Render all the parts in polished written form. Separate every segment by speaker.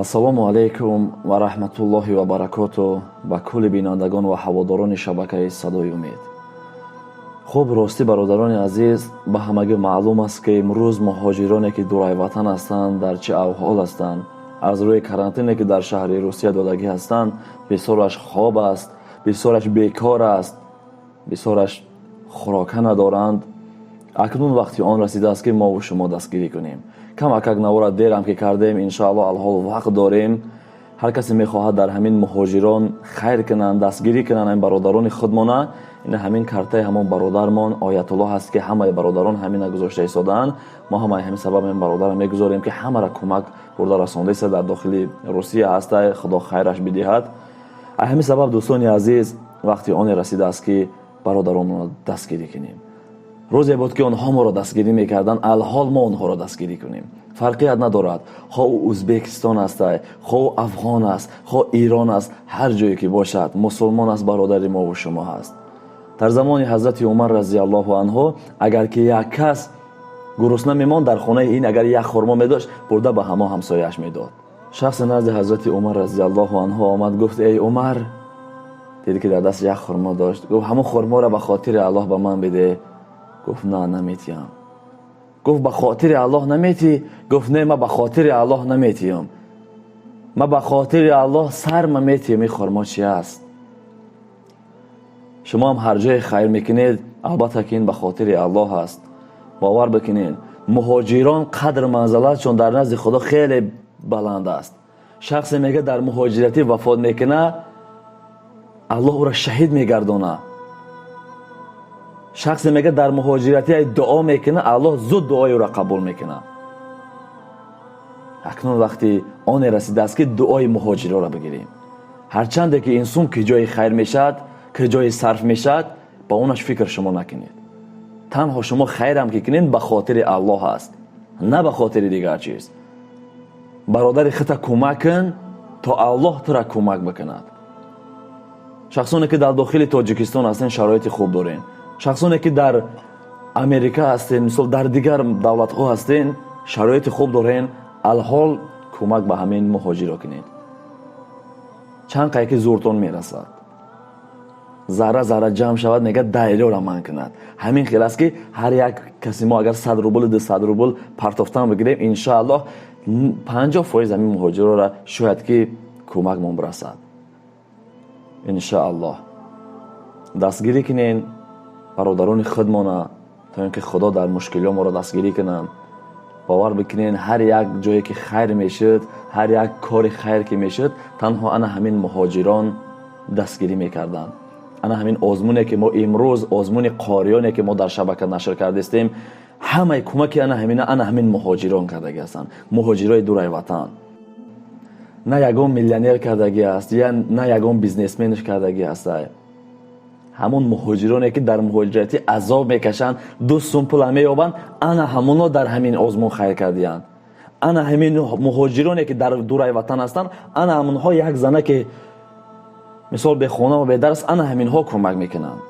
Speaker 1: ассалому алайкум ва раҳматуллоҳи ва баракоту ба кулли бинандагон ва ҳаводорони шабакаи садои умед. хуб, ростӣ бародарони азиз, ба ҳамагӣ маълум аст ки имрӯз муҳоҷироне ки дурай ватан ҳастанд дар чӣ аҳвол ҳастанд. аз рӯи карантине ки дар шаҳри русия додагӣ ҳастанд, бисёраш хоб аст, бисёраш бекор аст, бисёраш хӯрока надоранд. акнун вақти он расидааст ки мо шумо дастгирӣ кунем. камакак навора дерам ки кардем, иншаалло алҳол вақт дорем. ҳар касе мехоҳад дар ҳамин муҳоҷирон хайр кунанд, дастгирӣ кунанд. ин бародарони худмона, ин ҳамин картаи ҳамон бародармон оятулло ҳаст ки ҳамаи бародарон ҳамина гузошта истодаанд. мо ҳамаи ҳамин сабаб ин бародара мегузорем ки ҳамара кӯмак бурда расондааст дар дохили русия ҳаста. худо хайраш бидиҳад. ҳамин сабаб дӯстони азиз, вақти оне расидааст ки бародаронро дастгирӣ кунем. рӯзе буд ки онҳо моро дастгирӣ мекарданд, алҳол мо онҳоро дастгирӣ кунем. фарқият надорад, хоҳ ӯзбекистон астай, хоҳ афғон аст, хоҳ ирон аст, ҳар ҷое ки бошад, мусулмон аст, бародари мо ва шумо ҳаст. дар замони ҳазрати умар разиаллоҳу анҳу, агар ки як кас гурусна мемонд дар хонаи ин, агар як хурмо медошт, бурда ба ҳамо ҳамсояш медод. шахсе назди ҳазрати умар разиаллоҳу анҳу омад, гуфт: эй умар, диди ки дар даст як хурмо дошт, гуфт: ҳамон хурморо ба хотири аллоҳ ба ман биде. гуфт: на, наметиям. гуфт: ба хотири аллоҳ наметӣ? гуфт: не, ма ба хотири аллоҳ наметиям. ма ба хотири аллоҳ сарма метиям. ин хурмо чи аст? шумо ҳам ҳар ҷое хайр мекунед, албатта ки ин ба хотири аллоҳ аст. бовар бикунед, муҳоҷирон қадр манзилатшон дар назди худо хеле баланд аст. шахсе мега дар муҳоҷиратӣ вафот мекуна, аллоҳ ӯро шаҳид мегардона. шахсе мега дар муҳоҷиратӣ дуо мекуна, аллоҳ зуд дуои ӯро қабул мекуна. акнун вақти оне расидааст ки дуои муҳоҷироро бигирем. ҳарчанде ки инсон ки ҷои хайр мешавад, ки ҷои сарф мешавад, ба онаш фикр шумо накунед. танҳо шумо хайрам ки кунед ба хотири аллоҳ аст, на ба хотири дигар чиз. бародари худта кӯмак кун, то аллоҳ тура кӯмак бикунад. шахсоне ки дар дохили тоҷикистон ҳастен, шароити хуб дорен. шахсоне ки дар америка ҳастен, мисол дар дигар давлатҳо ҳастен, шароити хуб дорен, алҳол кӯмак ба ҳамин муҳоҷиро кунед. чанд қай ки зӯртон мерасад, зарра зарра ҷамъ шавад, мега дайрёра ман кунад. ҳамин хел аст ки ҳар як каси мо агар 100 рубл 200 рубл партофтан бигирем, иншааллоҳ 50% ҳамин муҳоҷирора шояд ки кӯмак мон расад. иншааллоҳ дастгирӣ кунен бародарони худмона, то ин ки худо дар мушкилиҳо моро дастгирӣ кунанд. бовар бикунен, ҳар як ҷое ки хайр мешуд, ҳар як кори хайр ки мешуд, танҳо ана ҳамин муҳоҷирон дастгирӣ мекарданд. ана ҳамин озмуне ки мо имрӯз, озмуни қориёне ки мо дар шабака нашр кардастем, ҳамаи кӯмаки ана ҳамин муҳоҷирон кардаги ҳастанд. муҳоҷирои дурай ватан. на ягон миллионер кардагӣ аст, я на ягон бизнесменш кардагӣ аст. ҳамон муҳоҷироне ки дар муҳоҷиратӣ азоб мекашанд, 2 сум пула меёбанд, ана ҳамоно дар ҳамин озмун хайр кардиянд. ана ҳамин муҳоҷироне ки дар дурай ватан ҳастанд, ана ҳамонҳо як зана ки мисол бехона ва бедар аст, ана ҳаминҳо кӯмак мекунанд.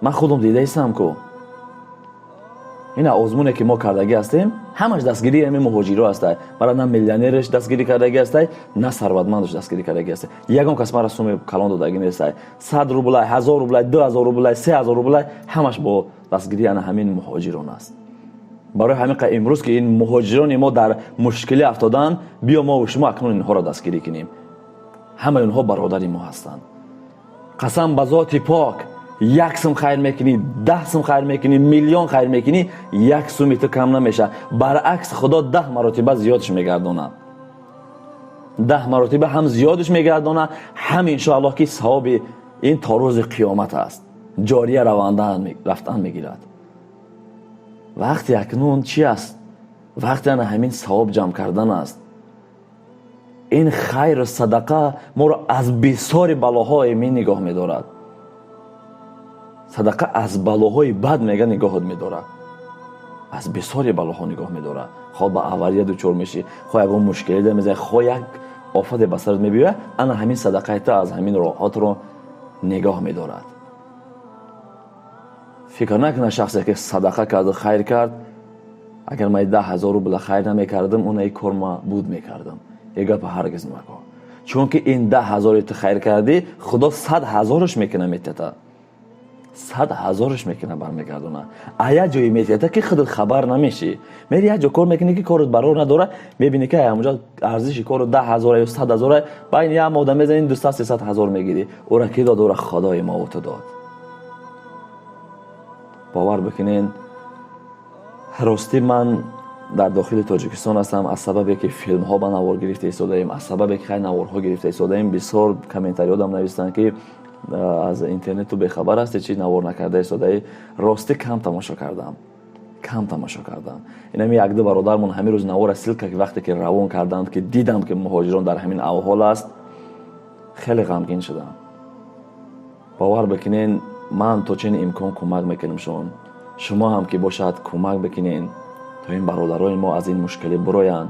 Speaker 1: ман худам дидаистам ку ина озмуне ки мо кардагӣ ҳастем, ҳамаш дастгирии ҳамин муҳоҷиро ҳастай. мара на миллионереш дастгирӣ кардагӣ ҳастай, на сарватмандаш дастгирӣ кардагӣ ҳастай. ягон кас мара суми калон додагӣ нестай. 100 рублай, 1000 рублай, 2000 рублай, 3000 рублай, ҳамаш бо дастгирии ана ҳамин муҳоҷирон аст. барои ҳамин қа имрӯз ки ин муҳоҷирони мо дар мушкилӣ афтоданд, биё мо ва шумо акнун инҳоро дастгирӣ кунем. ҳамаи онҳо бародари мо ҳастанд. қасам ба зоти пок, 1 сум хайр мекунӣ, 10 сум хайр мекунӣ, миллион хайр мекунӣ, 1 суми ту кам намеша. баръакс худо 10 маротиба зиёдаш мегардонад. 10 маротиба ҳам зиёдаш мегардонад, ҳам иншоаллоҳ ки савоби ин то рӯзи қиёмат аст. ҷория рафтан мегирад. вақти акнун чи аст? вақти ана ҳамин савоб ҷамъ кардан аст. ин хайру садақа моро аз бисори балоҳои мин нигоҳ медорад. садақа аз балоҳои бад мега нигоҳот медорад. аз бисори балоҳо нигоҳ медорад. хоҳ ба авария дучор мешӣ, хоҳ ягон мушкиле да мезани, хоҳ як офате ба сарат мебиёяд, ана ҳамин садақаи ту аз ҳамин роҳотро нигоҳ медорад. фикр накуна шахсе ки садақа карду хайр кард, اگر من 10,000 روبل خیر نمیکردم اون ای کار ما بود میکردم. یک گپ هرگز نکن، چون که این 10,000 تو خیر کردی خدا 100,000ش میکنه میتتا، 100,000ش میکنه برمیگردونه. ایا جایی میتتا که خودت خبر نمیشی، میری یه جا کار میکنی که کارت برار نداره، میبینی که اونجا ارزش کار 10,000 یا 100,000 باید یه ماده میزنین 200-300,000 میگیری. او را کی داد؟ او را خدای ما تو داد. باور بکنین راستی من در داخل تاجیکستان هستم از سببی که فیلم ها به نوار گرفته ایستاده ایم، از سببی که خیلی نوارها گرفته ایستاده ایم. بسیار کامنتاری آدم نوشتن که از اینترنت تو بخبر هستی چی نوار نکرده ایستاده ای. راستی کم تماشا کردم. اینم یک دو برادرمون همین روز نوار سیلک که وقتی که روان کردند که دیدم که مهاجران در همین احوال است، خیلی غمگین شدم. باور بکنین من تو چین امکان کمک میکنم شما هم که باشد کمک بکنین تا این برادرای ما از این مشکلی براین.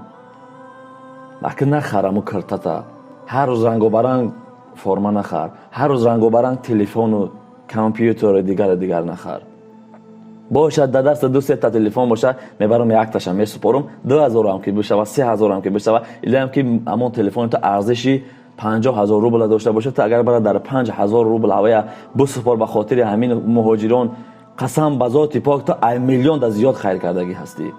Speaker 1: لکن نخرم و کرتتا هر روز رنگ و برنگ فرما نخر، هر روز رنگ و برنگ تلفن و کامپیوتر دیگر نخر. باشد در دست دو سه تا تلفن باشد میبرم یک تاشم میسپارم 2,000 هم که بشه و 3,000 هم که بشه و ایلم که همون تلفن تو ارزشی 50,000 روبل داشته باشه تا اگر برای در 5,000 روبل هوای بسپار به خاطر همین مهاجران، قسم به ذات پاک تو 1 میلیون از زیاد خیر کردگی هستی.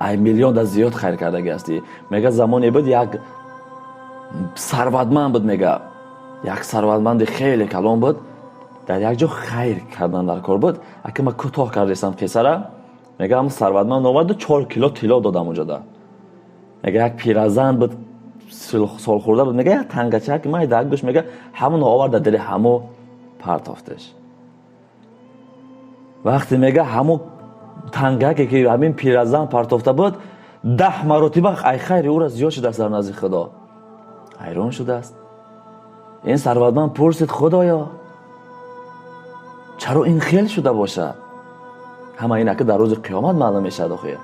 Speaker 1: 1 میلیون از زیاد خیر کردگی هستی. میگه زمانی بود یک ثروتمند بود، میگه یک ثروتمند خیلی کلان بود، در یک جا خیر کردن در کار بود. اگه من کوتاه کردم پسره، میگه هم ثروتمند اومد 4 کیلو طلا دادم اونجا ده. میگه یک پیرزن بود سال خورده بود، میگه یک تنگچه که من دک داشت، میگه همون آورد دل همو پرتافتش. وقتی میگه همون تنگه که همین پیرزن پرتافته بود 10 مرتبه ای خیر او را زیاد شده است در نزد خدا. حیران شده است. این ثروتمند پرسید خدایا چرا این خیل شده باشه؟ همه اینا که در روز قیامت معلوم میشه داخل.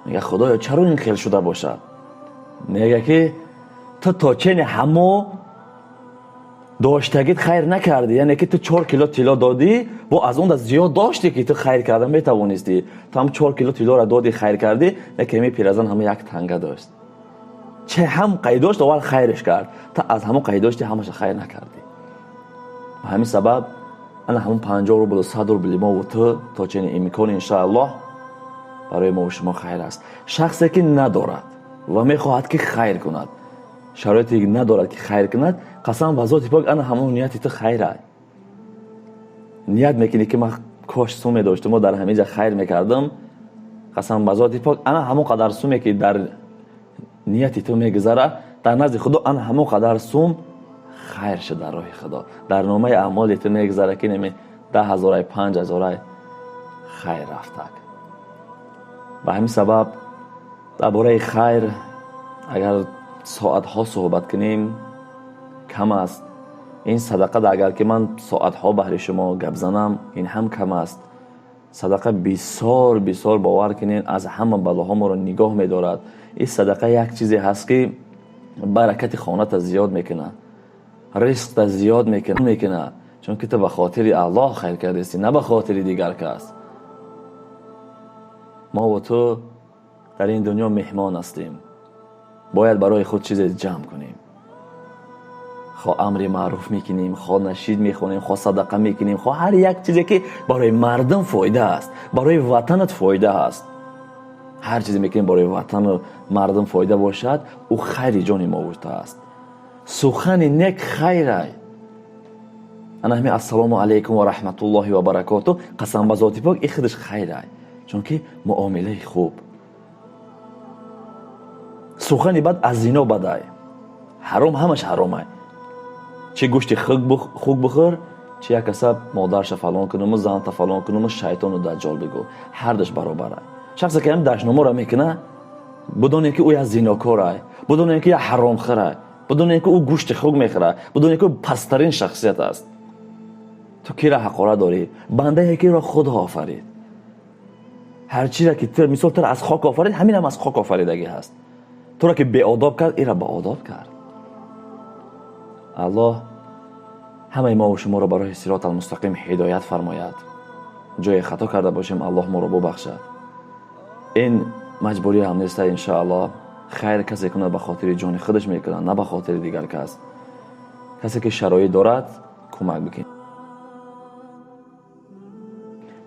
Speaker 1: میگه خدایا چرا این خیل شده باشه؟ میگه که تو تا چین همو داشتگیت خیر نکردی، یعنی که تو 4 کیلو طلا دادی با از اون زیاد داشتی که تو خیر کردن میتوانستی، تو هم 4 کیلو طلا را دادی خیر کردی، نه که می پیرزن هم یک تنگه داشت. چه هم قیداشت اول خیرش کرد، تا از همون قیداشتی همش خیر نکردی. به همین سبب انا همون 50 روبل و 100 روبل ما و تو تا چنین امکان ان شاء الله برای ما و شما خیر است. شخصی که ندارد و میخواهد که خیر کند، شرایطی ندارد که خیر کند، قسم به ذات پاک انا همون نیتی تو خیره. نیت میکنی که من کاش سومی داشتم و در همه جا خیر میکردم، قسم به ذات پاک انا همون قدر سومی که در نیتی تو میگذره در نزد خدا انا همون قدر سوم خیر شد در راه خدا. در نامه اعمال تو میگذره که نمی 10,000 5,000 خیر رفته. به همین سبب درباره خیر اگر ساعت ها صحبت کنیم کم است. این صدقه اگر که من ساعت ها بهر شما گپ زنم این هم کم است. صدقه بسیار باور کنین از همه بلاها ما رو نگاه می‌دارد. این صدقه یک چیزی هست که برکت خانت زیاد میکنه، رزق زیاد میکنه، چون که تو به خاطر الله خیر کردی نه به خاطر دیگر کس. ما و تو در این دنیا مهمان هستیم، باید برای خود چیز جمع کنیم. خواه امر معروف میکنیم، خواه نشید میخونیم، خواه صدقه میکنیم، خواه هر یک چیزی که برای مردم فایده است، برای وطنت فایده است. هر چیزی میکنیم برای وطن و مردم فایده باشد او خیر جان ما بوده است. سخن نیک خیره. انا همین السلام علیکم و رحمت الله و برکاته قسم به ذات پاک این خودش خیره، چون که معامله خوب. سخن بد از زنا بده، حرام همش حرامه. چه گوشت خوک بخور، چه یک کسب مادرش فلان کنم و زن تا فلان کنم و شیطان و دجال بگو، هر دش برابره. شخصی که هم دشنامه را میکنه بدون اینکه او یک زناکاره، بدون اینکه یک حرام خوره، بدون اینکه او گوشت خوک میخوره، بدون اینکه او پسترین شخصیت است. تو کی را حقاره داری؟ بنده کی را خود آفرید. هر چیزی را که تو مثال تو از خاک آفرید همین هم از خاک آفریدگی هست. تو را که بی آداب کرد این را با آداب کرد. الله همه ما و شما را برای صراط المستقیم هدایت فرماید. جای خطا کرده باشیم الله ما را ببخشد. این مجبوری هم نیست. انشاءالله خیر کسی کنه به خاطر جان خودش میکنه، نه به خاطر دیگر کس. کسی که شرایط دارد کمک بکن.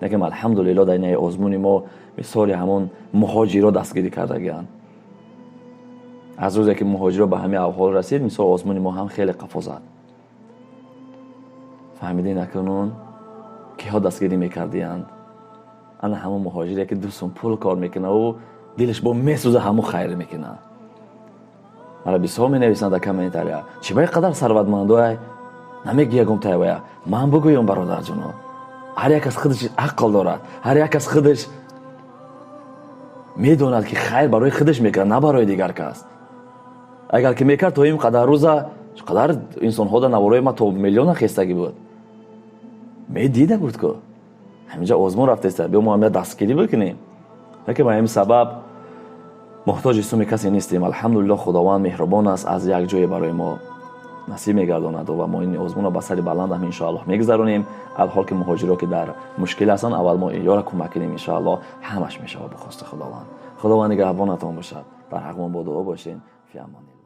Speaker 1: نگم الحمدلله در این آزمون ما مثال همون مهاجرا دستگیری کرده گیان. از روزی که مهاجرا به همین احوال رسید، مثال آزمون ما هم خیلی قفا زد. فهمیدین نکنون که ها دستگیری میکردیند؟ انا همون مهاجری که دوستون پول کار میکنه و دلش با میسوزه همون خیر میکنه. مرا بسیار می نویسند در کامنتاریا چی باید قدر ثروتمندای نمیگی یکم تایویا. من بگویم برادر جونو، هر یک از خودش عقل دارد، هر یک از خودش میدوند که خیر برای خودش میکنه، نه برای دیگر کس. اگر که میکرد تو این قدر روزا قدر انسان ها در نوارای ما تو میلیون خستگی بود، می دیده بود که همینجا آزمون رفته است، بیا ما هم دستگیری بکنیم. که به همین سبب محتاج سوم کسی نیستیم. الحمدلله خداوند مهربان است، از یک جای برای ما نصیب میگرداند و ما این آزمون را به سر بلند هم ان شاء الله میگذرونیم. الحال که مهاجرا که در مشکل هستند، اول ما اینا را کمک کنیم، ان شاء الله همش میشه به خواست خداوند. خداوند نگهبانتان باشد. در حق ما با دعا باشین. فی امان الله.